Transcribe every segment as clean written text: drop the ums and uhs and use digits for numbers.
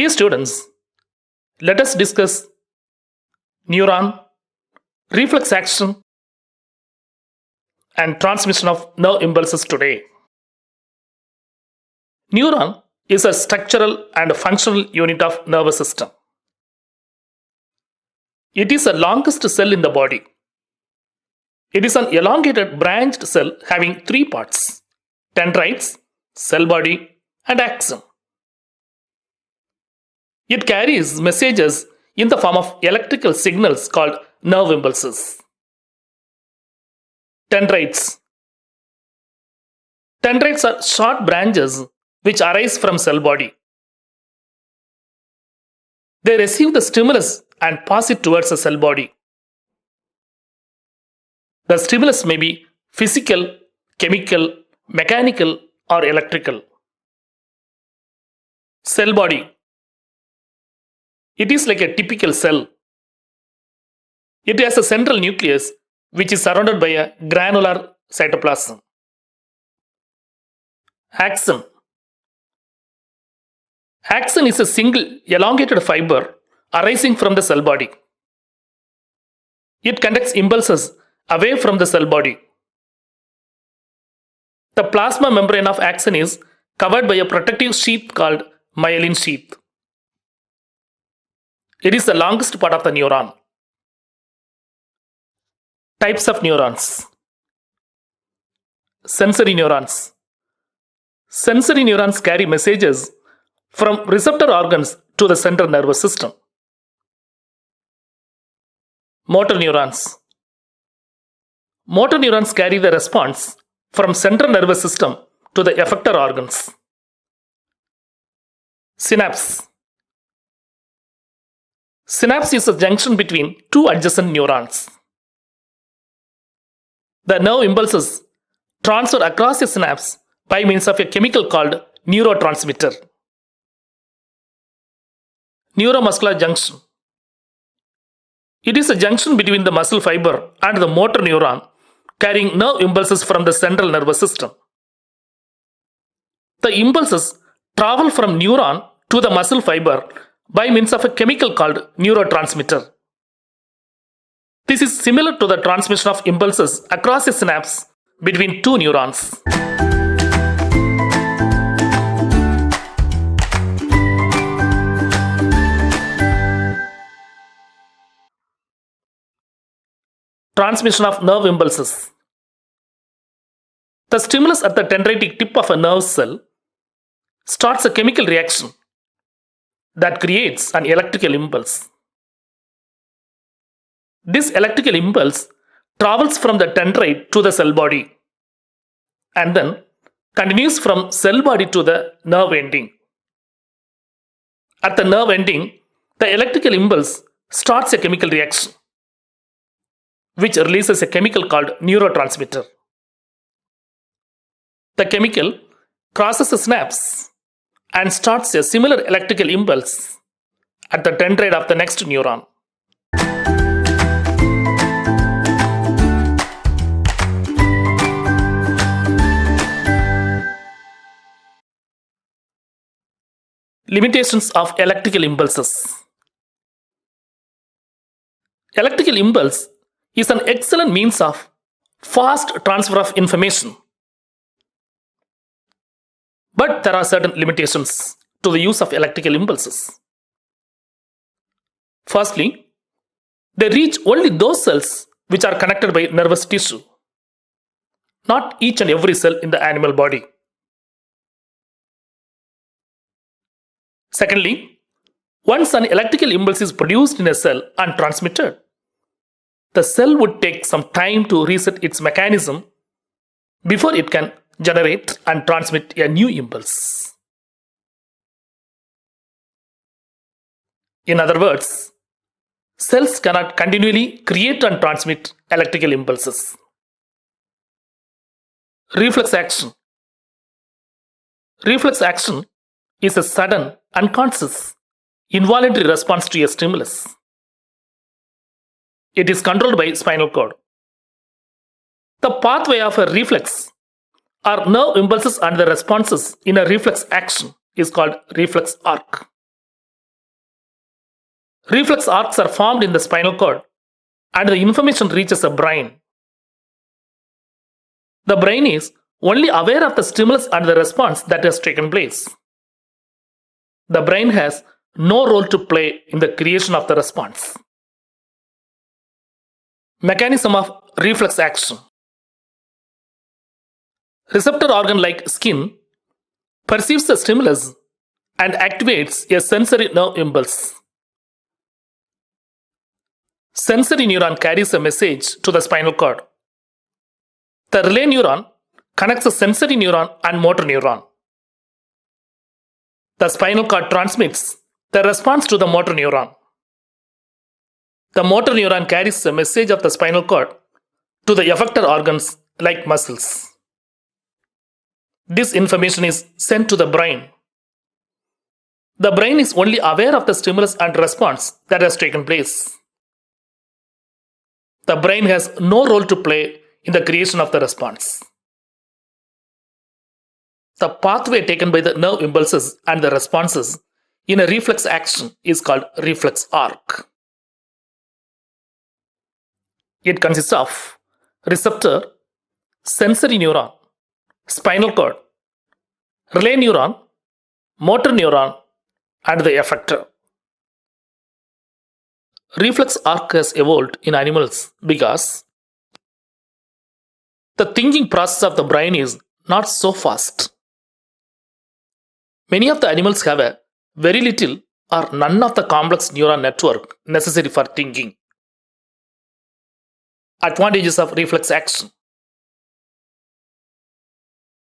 Dear students, let us discuss neuron, reflex action, and transmission of nerve impulses today. Neuron is a structural and functional unit of nervous system. It is the longest cell in the body. It is an elongated branched cell having three parts: dendrites, cell body, and axon. It carries messages in the form of electrical signals called nerve impulses. Dendrites. Dendrites are short branches which arise from cell body. They receive the stimulus and pass it towards the cell body. The stimulus may be physical, chemical, mechanical, or electrical. Cell body. It is like a typical cell. It has a central nucleus which is surrounded by a granular cytoplasm. Axon. Axon is a single elongated fiber arising from the cell body. It conducts impulses away from the cell body. The plasma membrane of axon is covered by a protective sheath called myelin sheath. It is the longest part of the neuron. Types of neurons. Sensory neurons. Sensory neurons carry messages from receptor organs to the central nervous system. Motor neurons. Motor neurons carry the response from central nervous system to the effector organs. Synapse. Synapse is a junction between two adjacent neurons. The nerve impulses transfer across the synapse by means of a chemical called neurotransmitter. Neuromuscular junction. It is a junction between the muscle fiber and the motor neuron carrying nerve impulses from the central nervous system. The impulses travel from neuron to the muscle fiber by means of a chemical called neurotransmitter. This is similar to the transmission of impulses across a synapse between two neurons. Transmission of nerve impulses. The stimulus at the dendritic tip of a nerve cell starts a chemical reaction that creates an electrical impulse. This electrical impulse travels from the dendrite to the cell body and then continues from cell body to the nerve ending. At the nerve ending, the electrical impulse starts a chemical reaction which releases a chemical called neurotransmitter. The chemical crosses the synapse and starts a similar electrical impulse at the dendrite of the next neuron. Limitations of electrical impulses. Electrical impulse is an excellent means of fast transfer of information. But there are certain limitations to the use of electrical impulses. Firstly, they reach only those cells which are connected by nervous tissue, not each and every cell in the animal body. Secondly, once an electrical impulse is produced in a cell and transmitted, the cell would take some time to reset its mechanism before it can generate and transmit a new impulse. In other words, cells cannot continually create and transmit electrical impulses. Reflex action. Reflex action is a sudden, unconscious, involuntary response to a stimulus. It is controlled by spinal cord. The pathway of a reflex or nerve impulses and the responses in a reflex action is called reflex arc. Reflex arcs are formed in the spinal cord and the information reaches the brain. The brain is only aware of the stimulus and the response that has taken place. The brain has no role to play in the creation of the response. Mechanism of reflex action. Receptor organ like skin perceives the stimulus and activates a sensory nerve impulse. Sensory neuron carries a message to the spinal cord. The relay neuron connects the sensory neuron and motor neuron. The spinal cord transmits the response to the motor neuron. The motor neuron carries the message of the spinal cord to the effector organs like muscles. This information is sent to the brain. The brain is only aware of the stimulus and response that has taken place. The brain has no role to play in the creation of the response. The pathway taken by the nerve impulses and the responses in a reflex action is called reflex arc. It consists of receptor, sensory neuron, spinal cord, relay neuron, motor neuron, and the effector. Reflex arc has evolved in animals because the thinking process of the brain is not so fast. Many of the animals have a very little or none of the complex neuron network necessary for thinking. Advantages of reflex action.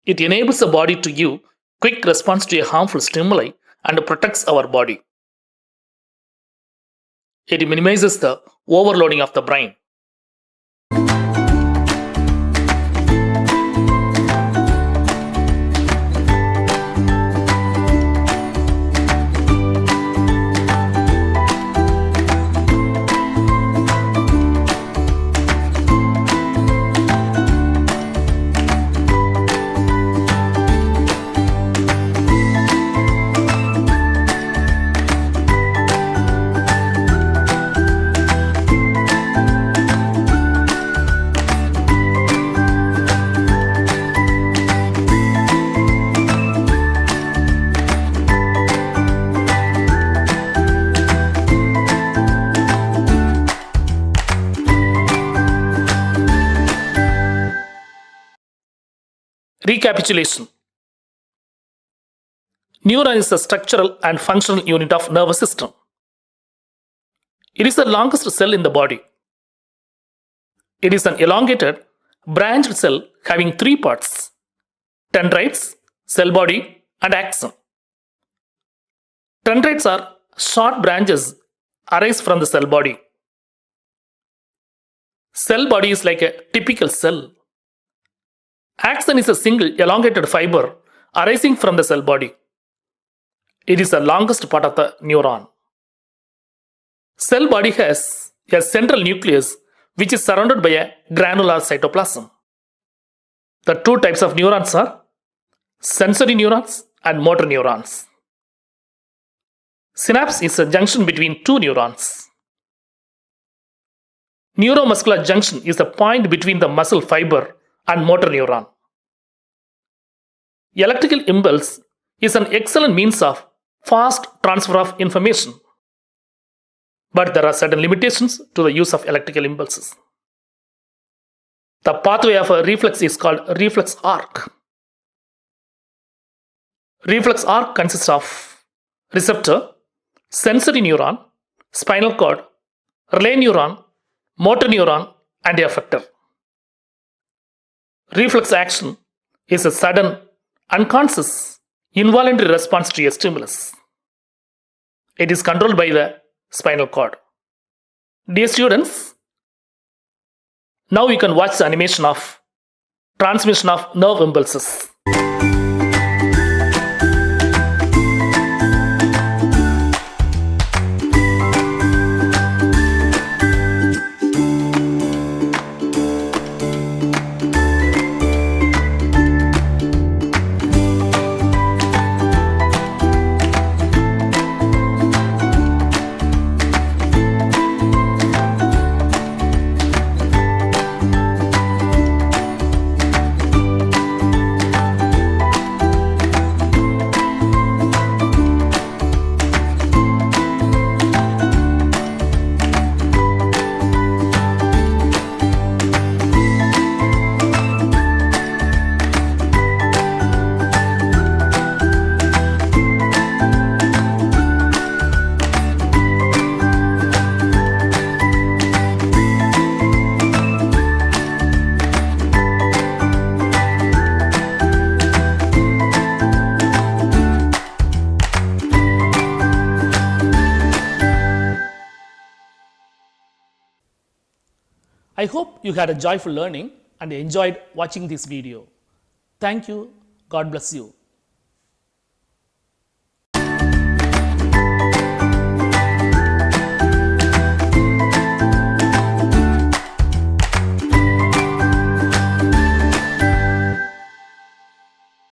It enables the body to give quick response to a harmful stimuli and protects our body. It minimizes the overloading of the brain. Recapitulation. Neuron is a structural and functional unit of nervous system. It is the longest cell in the body. It is an elongated, branched cell having three parts: dendrites, cell body, and axon. Dendrites are short branches arise from the cell body. Cell body is like a typical cell. Axon is a single elongated fiber arising from the cell body. It is the longest part of the neuron. Cell body has a central nucleus which is surrounded by a granular cytoplasm. The two types of neurons are sensory neurons and motor neurons. Synapse is a junction between two neurons. Neuromuscular junction is the point between the muscle fiber and motor neuron. Electrical impulse is an excellent means of fast transfer of information. But there are certain limitations to the use of electrical impulses. The pathway of a reflex is called reflex arc. Reflex arc consists of receptor, sensory neuron, spinal cord, relay neuron, motor neuron, and effector. Reflex action is a sudden, unconscious, involuntary response to a stimulus. It is controlled by the spinal cord. Dear students, now you can watch the animation of transmission of nerve impulses. I hope you had a joyful learning and enjoyed watching this video. Thank you. God bless you.